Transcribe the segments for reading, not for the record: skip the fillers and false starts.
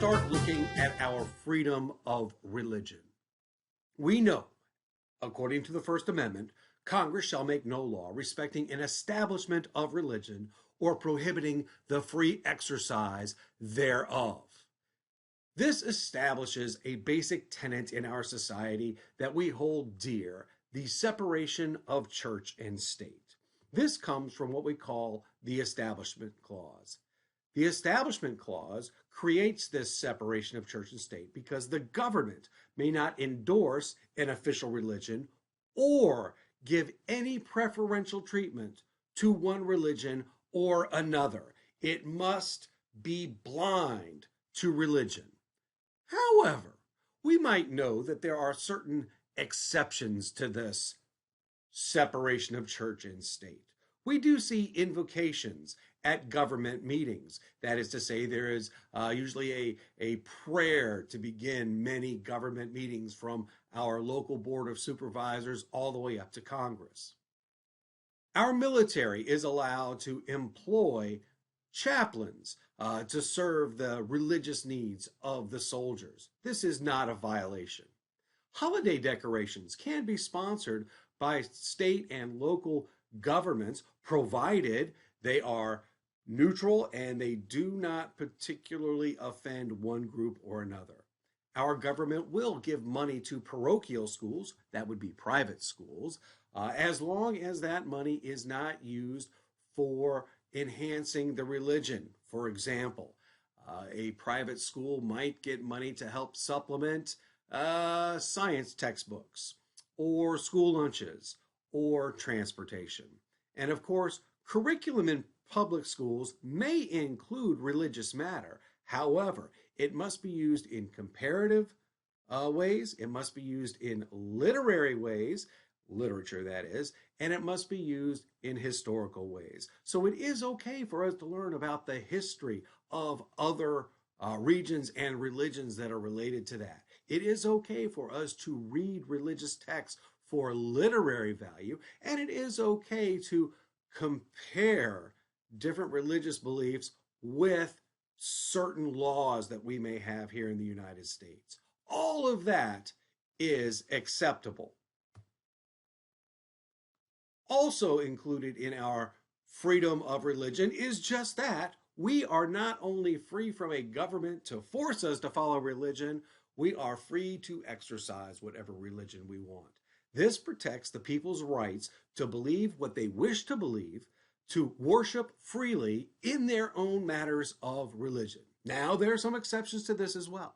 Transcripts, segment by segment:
start looking at our freedom of religion. We know, according to the First Amendment, Congress shall make no law respecting an establishment of religion or prohibiting the free exercise thereof. This establishes a basic tenet in our society that we hold dear, the separation of church and state. This comes from what we call the Establishment Clause. The Establishment Clause creates this separation of church and state because the government may not endorse an official religion or give any preferential treatment to one religion or another. It must be blind to religion. However, we might know that there are certain exceptions to this separation of church and state. We do see invocations at government meetings. That is to say, there is usually a prayer to begin many government meetings from our local board of supervisors all the way up to Congress. Our military is allowed to employ chaplains to serve the religious needs of the soldiers. This is not a violation. Holiday decorations can be sponsored by state and local governments, provided they are neutral and they do not particularly offend one group or another. Our government will give money to parochial schools, that would be private schools, as long as that money is not used for enhancing the religion. For example, a private school might get money to help supplement science textbooks or school lunches or transportation. And of course, curriculum in public schools may include religious matter. However, it must be used in comparative ways, it must be used in literary ways, literature that is, and it must be used in historical ways. So it is okay for us to learn about the history of other regions and religions that are related to that. It is okay for us to read religious texts for literary value, and it is okay to compare different religious beliefs with certain laws that we may have here in the United States. All of that is acceptable. Also included in our freedom of religion is just that. We are not only free from a government to force us to follow religion, we are free to exercise whatever religion we want. This protects the people's rights to believe what they wish to believe, to worship freely in their own matters of religion. Now, there are some exceptions to this as well.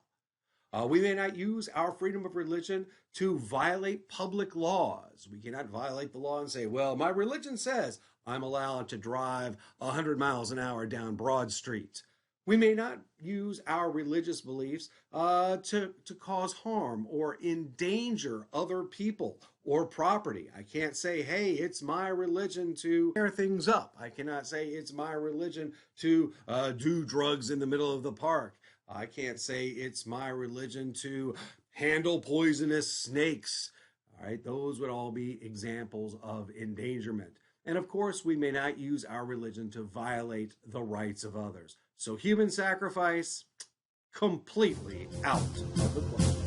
We may not use our freedom of religion to violate public laws. We cannot violate the law and say, well, my religion says I'm allowed to drive 100 miles an hour down Broad Street. We may not use our religious beliefs to cause harm or endanger other people or property. I can't say, hey, it's my religion to tear things up. I cannot say it's my religion to do drugs in the middle of the park. I can't say it's my religion to handle poisonous snakes. All right, those would all be examples of endangerment. And of course, we may not use our religion to violate the rights of others. So human sacrifice, completely out of the question.